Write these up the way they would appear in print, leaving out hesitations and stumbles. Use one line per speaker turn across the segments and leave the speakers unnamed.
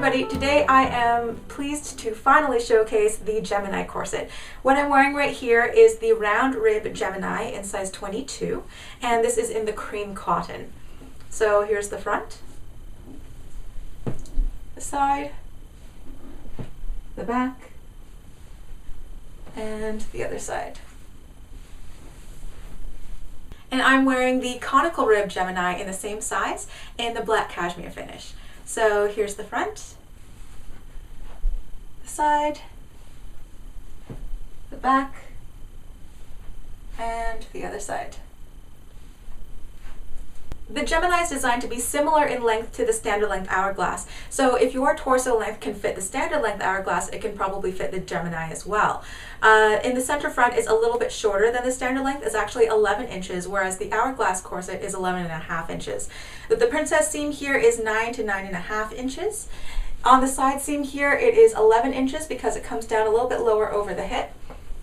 everybody, today I am pleased to finally showcase the Gemini corset. What I'm wearing right here is the round rib Gemini in size 22, and this is in the cream cotton. So here's the front, the side, the back, and the other side. And I'm wearing the conical rib Gemini in the same size in the black cashmere finish. So here's the front, the side, the back, and the other side. The Gemini is designed to be similar in length to the standard length hourglass. So if your torso length can fit the standard length hourglass, it can probably fit the Gemini as well. In the center front is a little bit shorter than the standard length. It's actually 11 inches, whereas the hourglass corset is 11.5 inches. The princess seam here is 9 to 9.5 inches. On the side seam here, it is 11 inches because it comes down a little bit lower over the hip.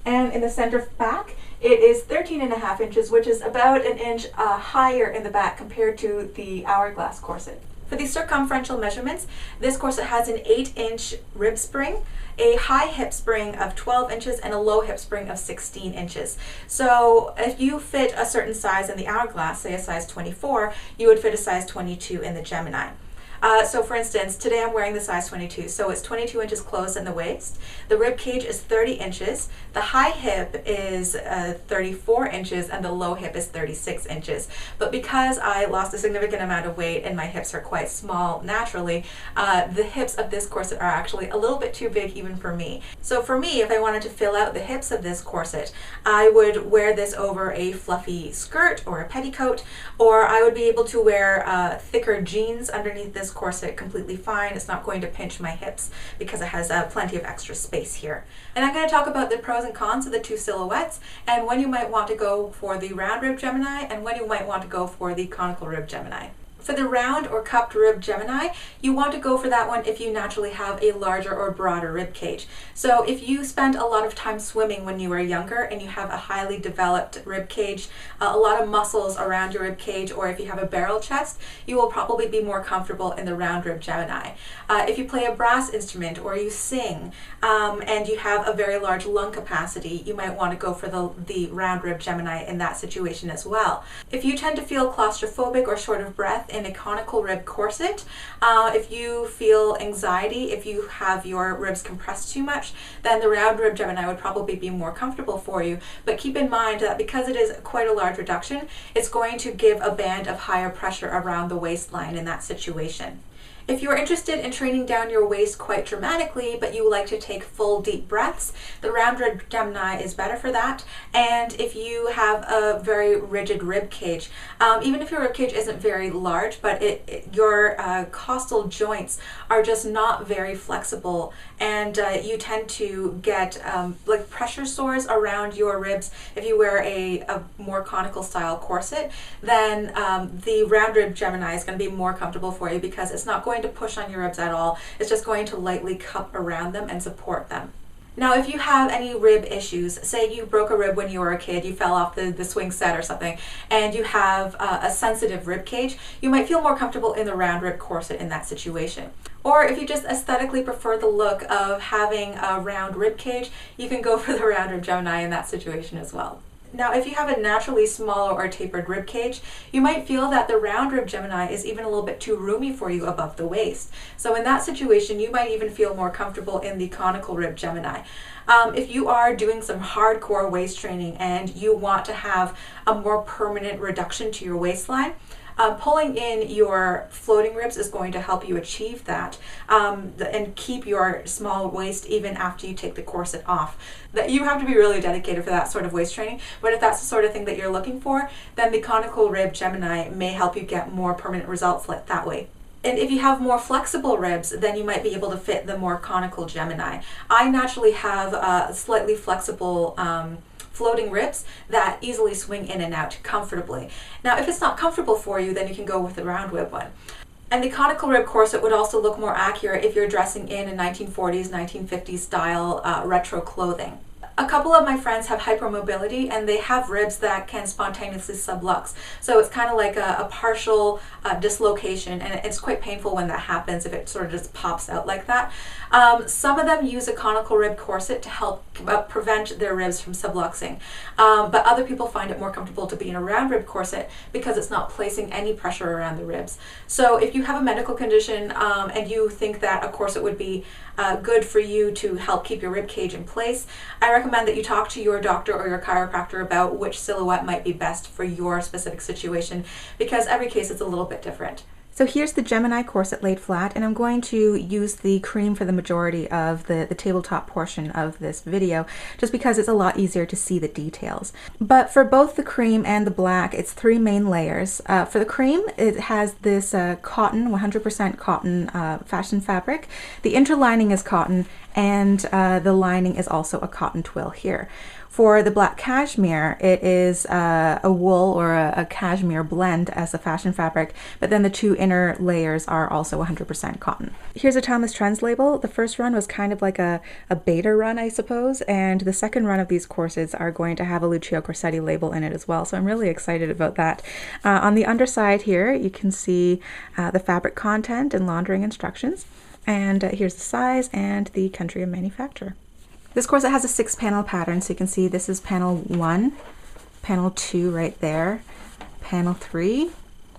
And in the center back, it is 13.5 inches, which is about an inch higher in the back compared to the hourglass corset. For the circumferential measurements, this corset has an 8-inch rib spring, a high hip spring of 12 inches, and a low hip spring of 16 inches. So if you fit a certain size in the hourglass, say a size 24, you would fit a size 22 in the Gemini. So for instance, today I'm wearing the size 22, so it's 22 inches closed in the waist. The rib cage is 30 inches, the high hip is 34 inches, and the low hip is 36 inches. But because I lost a significant amount of weight and my hips are quite small naturally, the hips of this corset are actually a little bit too big even for me. So for me, if I wanted to fill out the hips of this corset, I would wear this over a fluffy skirt or a petticoat, or I would be able to wear thicker jeans underneath this corset completely fine. It's not going to pinch my hips because it has plenty of extra space here. And I'm going to talk about the pros and cons of the two silhouettes and when you might want to go for the round rib Gemini and when you might want to go for the conical rib Gemini. For the round or cupped rib Gemini, you want to go for that one if you naturally have a larger or broader rib cage. So if you spent a lot of time swimming when you were younger and you have a highly developed rib cage, a lot of muscles around your rib cage, or if you have a barrel chest, you will probably be more comfortable in the round rib Gemini. If you play a brass instrument or you sing and you have a very large lung capacity, you might want to go for the round rib Gemini in that situation as well. If you tend to feel claustrophobic or short of breath in a conical rib corset, if you feel anxiety, if you have your ribs compressed too much, then the round rib Gemini would probably be more comfortable for you. But keep in mind that because it is quite a large reduction, it's going to give a band of higher pressure around the waistline in that situation. If you're interested in training down your waist quite dramatically, but you like to take full deep breaths, the round rib Gemini is better for that. And if you have a very rigid rib cage, even if your rib cage isn't very large, but your costal joints are just not very flexible, and you tend to get like pressure sores around your ribs if you wear a more conical style corset, then the round rib Gemini is going to be more comfortable for you because it's not going to push on your ribs at all. It's just going to lightly cup around them and support them. Now, if you have any rib issues, say you broke a rib when you were a kid, you fell off the swing set or something, and you have a sensitive rib cage, you might feel more comfortable in the round rib corset in that situation. Or if you just aesthetically prefer the look of having a round rib cage, you can go for the round rib Gemini in that situation as well. Now, if you have a naturally smaller or tapered rib cage, you might feel that the round rib Gemini is even a little bit too roomy for you above the waist. So in that situation, you might even feel more comfortable in the conical rib Gemini. If you are doing some hardcore waist training and you want to have a more permanent reduction to your waistline, pulling in your floating ribs is going to help you achieve that and keep your small waist even after you take the corset off. You have to be really dedicated for that sort of waist training, but if that's the sort of thing that you're looking for, then the conical rib Gemini may help you get more permanent results like that way. And if you have more flexible ribs, then you might be able to fit the more conical Gemini. I naturally have slightly flexible floating ribs that easily swing in and out comfortably. Now, if it's not comfortable for you, then you can go with the round rib one. And the conical rib corset would also look more accurate if you're dressing in a 1940s, 1950s style retro clothing. A couple of my friends have hypermobility and they have ribs that can spontaneously sublux. So it's kind of like a partial dislocation, and it's quite painful when that happens if it sort of just pops out like that. Some of them use a conical rib corset to help prevent their ribs from subluxing, but other people find it more comfortable to be in a round rib corset because it's not placing any pressure around the ribs. So if you have a medical condition and you think that a corset would be good for you to help keep your rib cage in place, I recommend that you talk to your doctor or your chiropractor about which silhouette might be best for your specific situation, because every case is a little bit different. So here's the Gemini corset laid flat, and I'm going to use the cream for the majority of the tabletop portion of this video, just because it's a lot easier to see the details. But for both the cream and the black, it's 3 main layers. For the cream, it has this cotton, 100% cotton fashion fabric. The interlining is cotton, and the lining is also a cotton twill here. For the black cashmere, it is a wool or a cashmere blend as a fashion fabric, but then the 2 inner layers are also 100% cotton. Here's a Timeless Trends label. The first run was kind of like a beta run, I suppose, and the second run of these corsets are going to have a Lucio Corsetti label in it as well, so I'm really excited about that. On the underside here, you can see the fabric content and laundering instructions, and here's the size and the country of manufacture. This corset has a 6-panel pattern, so you can see this is panel 1, panel 2 right there, panel 3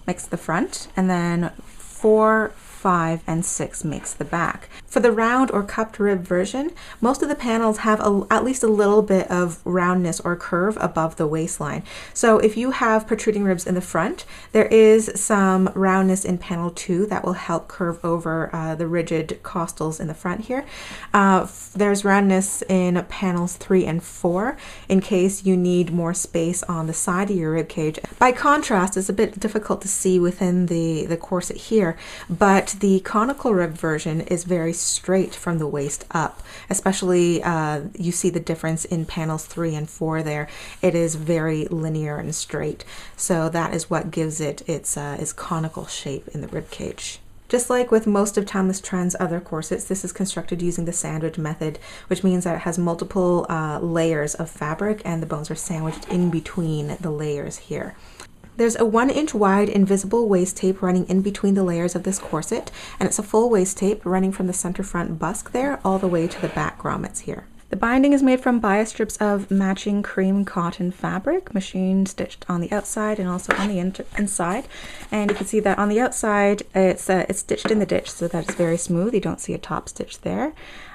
makes the front, and then 4, 5, and 6 makes the back. For the round or cupped rib version, most of the panels have at least a little bit of roundness or curve above the waistline. So if you have protruding ribs in the front, there is some roundness in panel 2 that will help curve over the rigid costals in the front here. There's roundness in panels 3 and 4 in case you need more space on the side of your rib cage. By contrast, it's a bit difficult to see within the corset here, but the conical rib version is very straight from the waist up, especially you see the difference in panels 3 and 4 there. It is very linear and straight, so that is what gives it its conical shape in the rib cage. Just like with most of Timeless Trends' other corsets, this is constructed using the sandwich method, which means that it has multiple layers of fabric and the bones are sandwiched in between the layers here. There's a 1-inch wide invisible waist tape running in between the layers of this corset, and it's a full waist tape running from the center front busk there all the way to the back grommets here. The binding is made from bias strips of matching cream cotton fabric, machine stitched on the outside and also on the inside. And you can see that on the outside it's stitched in the ditch so that it's very smooth. You don't see a top stitch there.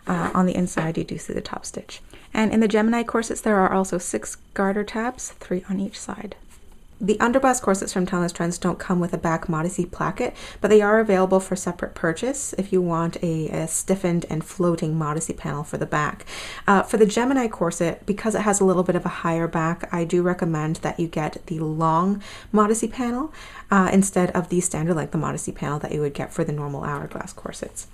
On the inside you do see the top stitch. And in the Gemini corsets there are also 6 garter tabs, 3 on each side. The underbust corsets from Timeless Trends don't come with a back Modesty placket, but they are available for separate purchase if you want a stiffened and floating Modesty panel for the back. For the Gemini corset, because it has a little bit of a higher back, I do recommend that you get the long Modesty panel instead of the standard length Modesty panel that you would get for the normal hourglass corsets.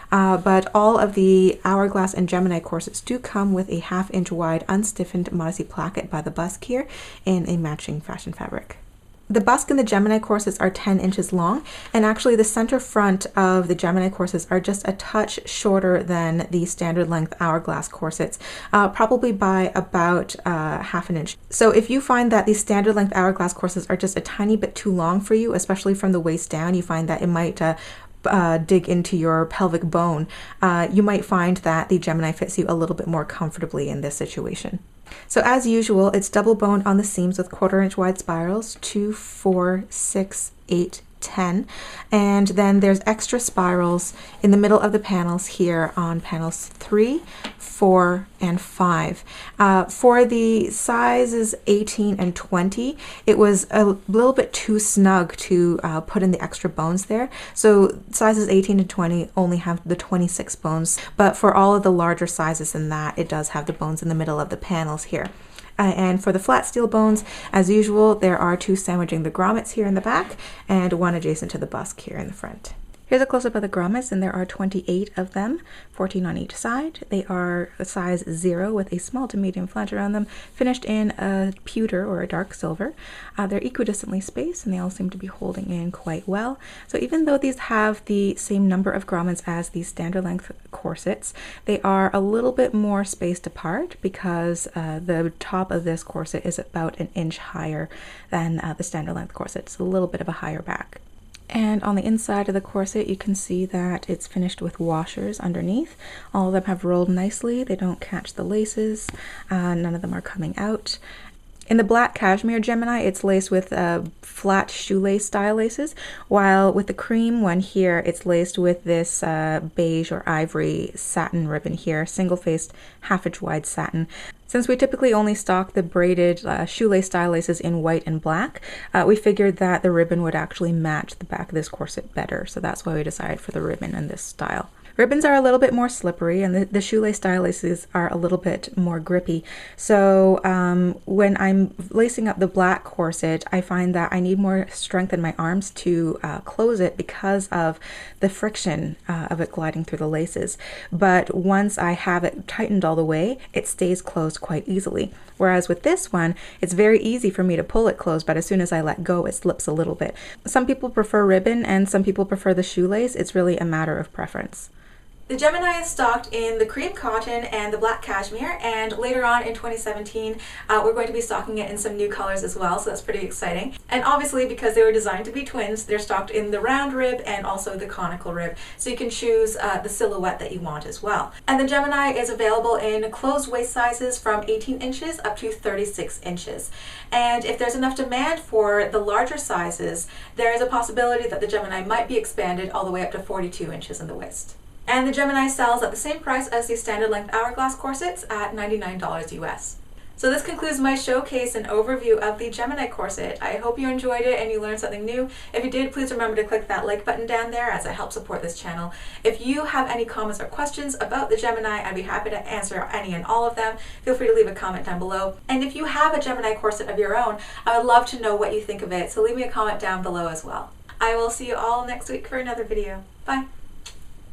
But all of the hourglass and Gemini corsets do come with a 1/2-inch wide unstiffened Modesty placket by the Busk here in a matching fashion fabric. The Busk and the Gemini corsets are 10 inches long, and actually the center front of the Gemini corsets are just a touch shorter than the standard length hourglass corsets, probably by about 1/2 inch. So if you find that the standard length hourglass corsets are just a tiny bit too long for you, especially from the waist down, you find that it might dig into your pelvic bone, you might find that the Gemini fits you a little bit more comfortably in this situation. So as usual, it's double boned on the seams with 1/4-inch wide spirals, 2, 4, 6, 8, 10, and then there's extra spirals in the middle of the panels here on panels 3, 4, and 5. For the sizes 18 and 20, it was a little bit too snug to put in the extra bones there. So sizes 18 and 20 only have the 26 bones, but for all of the larger sizes than that, it does have the bones in the middle of the panels here. And for the flat steel bones, as usual, there are 2 sandwiching the grommets here in the back and 1 adjacent to the busk here in the front. Here's a close-up of the grommets, and there are 28 of them, 14 on each side. They are a size 0 with a small to medium flange around them, finished in a pewter or a dark silver. They're equidistantly spaced, and they all seem to be holding in quite well. So even though these have the same number of grommets as the standard length corsets, they are a little bit more spaced apart because the top of this corset is about an inch higher than the standard length corset. It's a little bit of a higher back. And on the inside of the corset, you can see that it's finished with washers underneath. All of them have rolled nicely. They don't catch the laces. None of them are coming out. In the black cashmere Gemini, it's laced with flat shoelace style laces, while with the cream one here, it's laced with this beige or ivory satin ribbon here, single-faced half-inch wide satin. Since we typically only stock the braided shoelace style laces in white and black, we figured that the ribbon would actually match the back of this corset better, so that's why we decided for the ribbon in this style. Ribbons are a little bit more slippery, and the shoelace style laces are a little bit more grippy. So when I'm lacing up the black corset, I find that I need more strength in my arms to close it because of the friction of it gliding through the laces. But once I have it tightened all the way, it stays closed quite easily. Whereas with this one, it's very easy for me to pull it closed, but as soon as I let go, it slips a little bit. Some people prefer ribbon and some people prefer the shoelace. It's really a matter of preference. The Gemini is stocked in the cream cotton and the black cashmere, and later on in 2017 we're going to be stocking it in some new colors as well, so that's pretty exciting. And obviously, because they were designed to be twins, they're stocked in the round rib and also the conical rib, so you can choose the silhouette that you want as well. And the Gemini is available in closed waist sizes from 18 inches up to 36 inches. And if there's enough demand for the larger sizes, there is a possibility that the Gemini might be expanded all the way up to 42 inches in the waist. And the Gemini sells at the same price as the standard length hourglass corsets at $99 US. So this concludes my showcase and overview of the Gemini corset. I hope you enjoyed it and you learned something new. If you did, please remember to click that like button down there as it helps support this channel. If you have any comments or questions about the Gemini, I'd be happy to answer any and all of them. Feel free to leave a comment down below. And if you have a Gemini corset of your own, I would love to know what you think of it, so leave me a comment down below as well. I will see you all next week for another video. Bye!